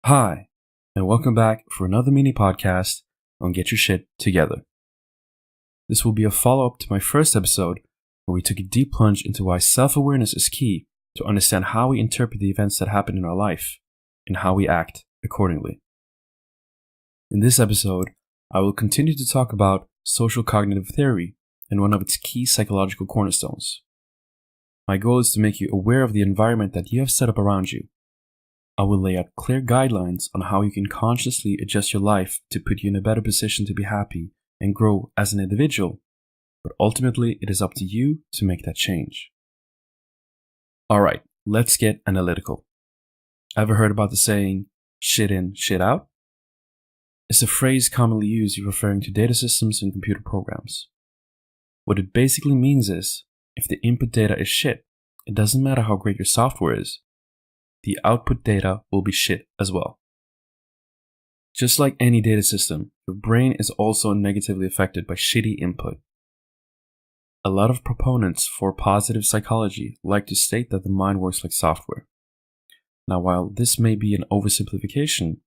Hi, and welcome back for another mini podcast on Get Your Shit Together. This will be a follow-up to my first episode where we took a deep plunge into why self-awareness is key to understand how we interpret the events that happen in our life and how we act accordingly. In this episode, I will continue to talk about social cognitive theory and one of its key psychological cornerstones. My goal is to make you aware of the environment that you have set up around you. I will lay out clear guidelines on how you can consciously adjust your life to put you in a better position to be happy and grow as an individual, but ultimately it is up to you to make that change. Alright, let's get analytical. Ever heard about the saying, shit in, shit out? It's a phrase commonly used referring to data systems and computer programs. What it basically means is, if the input data is shit, it doesn't matter how great your software is, the output data will be shit as well. Just like any data system, your brain is also negatively affected by shitty input. A lot of proponents for positive psychology like to state that the mind works like software. Now, while this may be an oversimplification,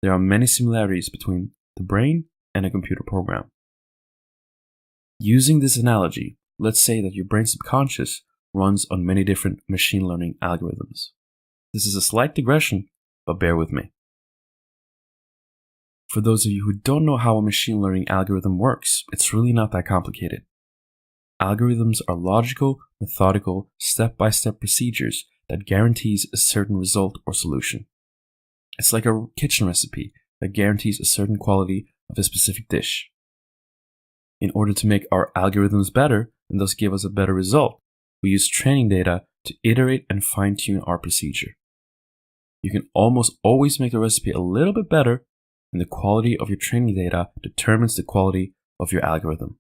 there are many similarities between the brain and a computer program. Using this analogy, let's say that your brain's subconscious runs on many different machine learning algorithms. This is a slight digression, but bear with me. For those of you who don't know how a machine learning algorithm works, it's really not that complicated. Algorithms are logical, methodical, step-by-step procedures that guarantees a certain result or solution. It's like a kitchen recipe that guarantees a certain quality of a specific dish. In order to make our algorithms better and thus give us a better result, we use training data to iterate and fine-tune our procedure. You can almost always make the recipe a little bit better, and the quality of your training data determines the quality of your algorithm.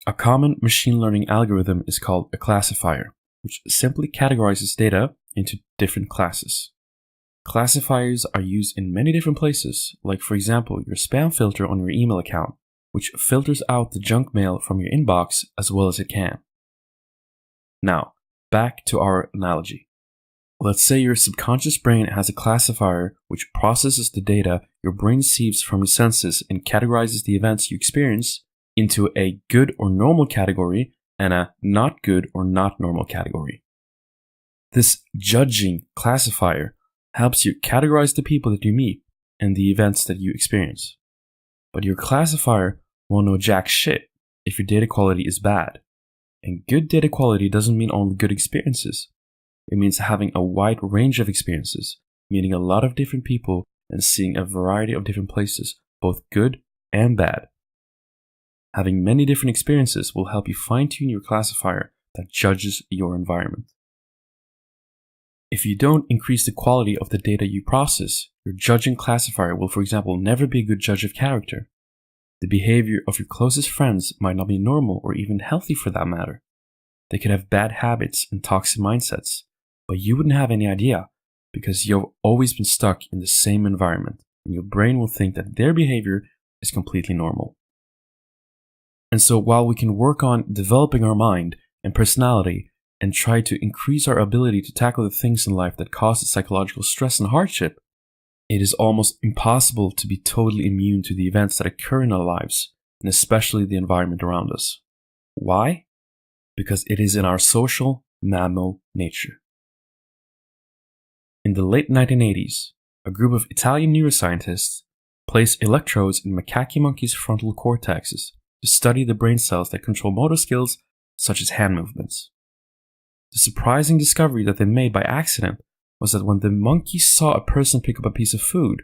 A common machine learning algorithm is called a classifier, which simply categorizes data into different classes. Classifiers are used in many different places, like for example your spam filter on your email account, which filters out the junk mail from your inbox as well as it can. Now, back to our analogy. Let's say your subconscious brain has a classifier which processes the data your brain receives from your senses and categorizes the events you experience into a good or normal category and a not good or not normal category. This judging classifier helps you categorize the people that you meet and the events that you experience. But your classifier won't know jack shit if your data quality is bad. And good data quality doesn't mean only good experiences. It means having a wide range of experiences, meeting a lot of different people and seeing a variety of different places, both good and bad. Having many different experiences will help you fine-tune your classifier that judges your environment. If you don't increase the quality of the data you process, your judging classifier will, for example, never be a good judge of character. The behavior of your closest friends might not be normal or even healthy for that matter. They could have bad habits and toxic mindsets, but you wouldn't have any idea because you've always been stuck in the same environment and your brain will think that their behavior is completely normal. And so while we can work on developing our mind and personality and try to increase our ability to tackle the things in life that cause psychological stress and hardship, it is almost impossible to be totally immune to the events that occur in our lives, and especially the environment around us. Why? Because it is in our social mammal nature. In the late 1980s, a group of Italian neuroscientists placed electrodes in macaque monkeys' frontal cortexes to study the brain cells that control motor skills such as hand movements. The surprising discovery that they made by accident was that when the monkeys saw a person pick up a piece of food,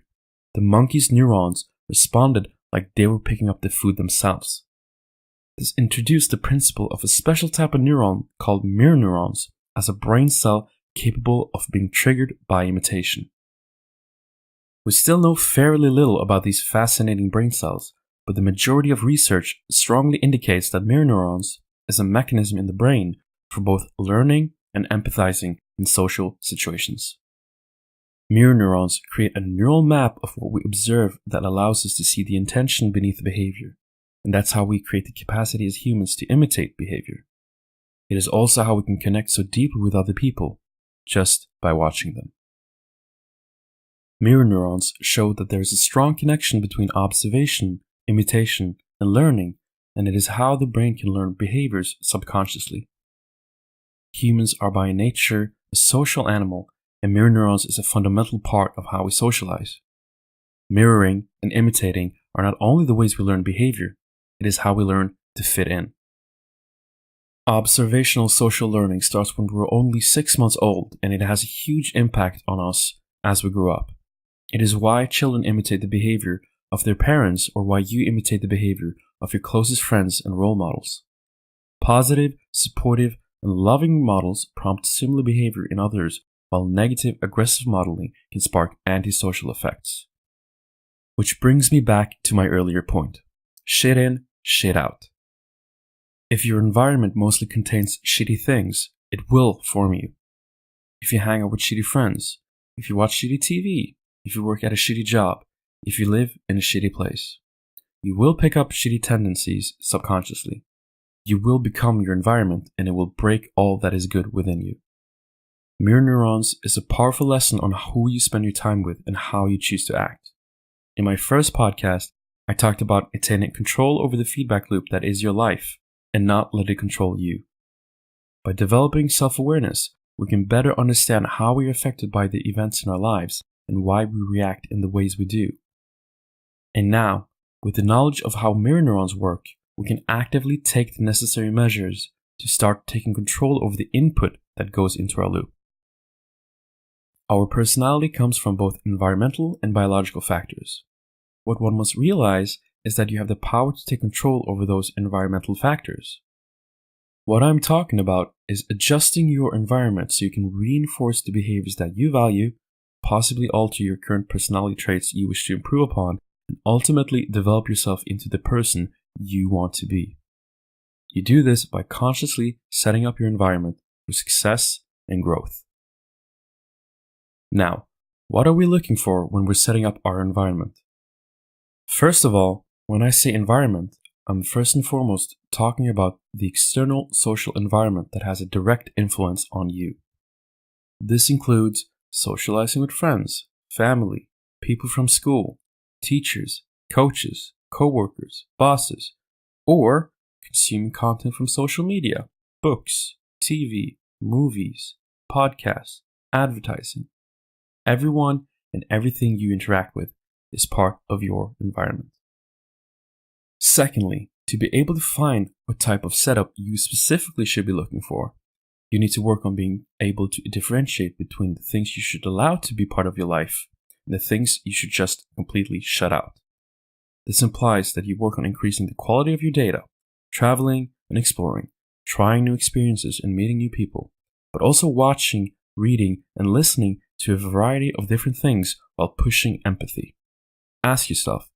the monkeys' neurons responded like they were picking up the food themselves. This introduced the principle of a special type of neuron called mirror neurons as a brain cell capable of being triggered by imitation. We still know fairly little about these fascinating brain cells, but the majority of research strongly indicates that mirror neurons is a mechanism in the brain for both learning and empathizing in social situations. Mirror neurons create a neural map of what we observe that allows us to see the intention beneath the behavior, and that's how we create the capacity as humans to imitate behavior. It is also how we can connect so deeply with other people, just by watching them. Mirror neurons show that there is a strong connection between observation, imitation, and learning, and it is how the brain can learn behaviors subconsciously. Humans are by nature a social animal, and mirror neurons is a fundamental part of how we socialize. Mirroring and imitating are not only the ways we learn behavior, it is how we learn to fit in. Observational social learning starts when we're only 6 months old, and it has a huge impact on us as we grow up. It is why children imitate the behavior of their parents, or why you imitate the behavior of your closest friends and role models. Positive, supportive, and loving models prompt similar behavior in others, while negative, aggressive modeling can spark antisocial effects. Which brings me back to my earlier point. Shit in, shit out. If your environment mostly contains shitty things, it will form you. If you hang out with shitty friends, if you watch shitty TV, if you work at a shitty job, if you live in a shitty place, you will pick up shitty tendencies subconsciously. You will become your environment, and it will break all that is good within you. Mirror neurons is a powerful lesson on who you spend your time with and how you choose to act. In my first podcast, I talked about attaining control over the feedback loop that is your life, and not let it control you. By developing self-awareness, we can better understand how we are affected by the events in our lives and why we react in the ways we do. And now, with the knowledge of how mirror neurons work, we can actively take the necessary measures to start taking control over the input that goes into our loop. Our personality comes from both environmental and biological factors. What one must realize is that you have the power to take control over those environmental factors. What I'm talking about is adjusting your environment so you can reinforce the behaviors that you value, possibly alter your current personality traits you wish to improve upon, and ultimately develop yourself into the person you want to be. You do this by consciously setting up your environment for success and growth. Now, what are we looking for when we're setting up our environment? First of all, when I say environment, I'm first and foremost talking about the external social environment that has a direct influence on you. This includes socializing with friends, family, people from school, teachers, coaches, co-workers, bosses, or consuming content from social media, books, TV, movies, podcasts, advertising. Everyone and everything you interact with is part of your environment. Secondly, to be able to find what type of setup you specifically should be looking for, you need to work on being able to differentiate between the things you should allow to be part of your life and the things you should just completely shut out. This implies that you work on increasing the quality of your data, traveling and exploring, trying new experiences and meeting new people, but also watching, reading, and listening to a variety of different things while pushing empathy. Ask yourself,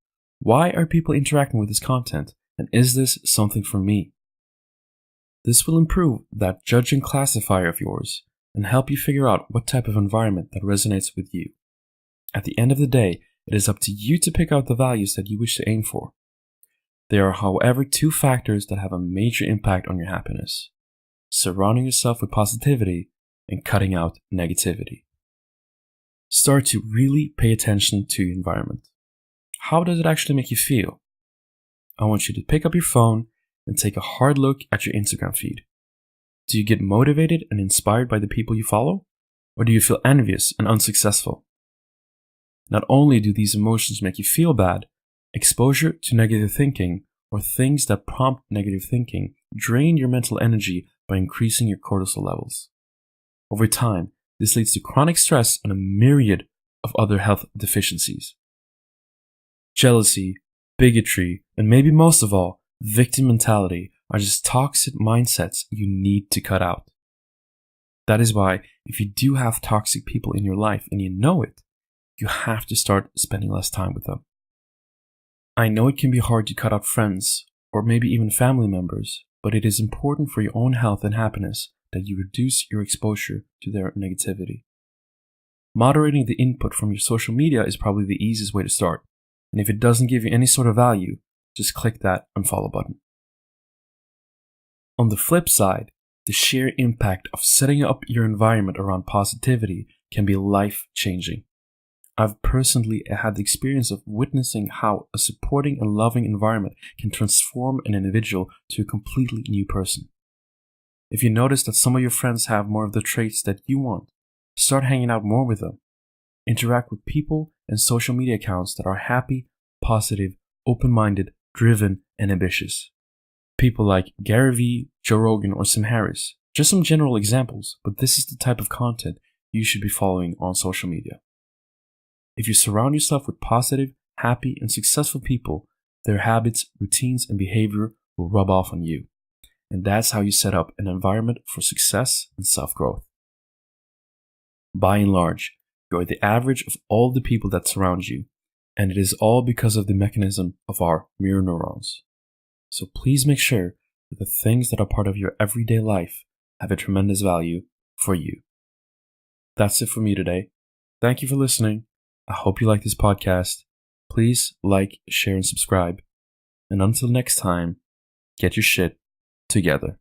why are people interacting with this content, and is this something for me? This will improve that judging classifier of yours and help you figure out what type of environment that resonates with you. At the end of the day, it is up to you to pick out the values that you wish to aim for. There are, however, 2 factors that have a major impact on your happiness: surrounding yourself with positivity and cutting out negativity. Start to really pay attention to your environment. How does it actually make you feel? I want you to pick up your phone and take a hard look at your Instagram feed. Do you get motivated and inspired by the people you follow? Or do you feel envious and unsuccessful? Not only do these emotions make you feel bad, exposure to negative thinking or things that prompt negative thinking drain your mental energy by increasing your cortisol levels. Over time, this leads to chronic stress and a myriad of other health deficiencies. Jealousy, bigotry, and maybe most of all, victim mentality are just toxic mindsets you need to cut out. That is why, if you do have toxic people in your life and you know it, you have to start spending less time with them. I know it can be hard to cut out friends, or maybe even family members, but it is important for your own health and happiness that you reduce your exposure to their negativity. Moderating the input from your social media is probably the easiest way to start, and if it doesn't give you any sort of value, just click that unfollow button. On the flip side, the sheer impact of setting up your environment around positivity can be life-changing. I've personally had the experience of witnessing how a supporting and loving environment can transform an individual to a completely new person. If you notice that some of your friends have more of the traits that you want, start hanging out more with them. Interact with people and social media accounts that are happy, positive, open-minded, driven, and ambitious. People like Gary Vee, Joe Rogan, or Sam Harris. Just some general examples, but this is the type of content you should be following on social media. If you surround yourself with positive, happy, and successful people, their habits, routines, and behavior will rub off on you. And that's how you set up an environment for success and self-growth. By and large, you are the average of all the people that surround you, and it is all because of the mechanism of our mirror neurons. So please make sure that the things that are part of your everyday life have a tremendous value for you. That's it for me today. Thank you for listening. I hope you like this podcast. Please like, share, and subscribe. And until next time, get your shit together.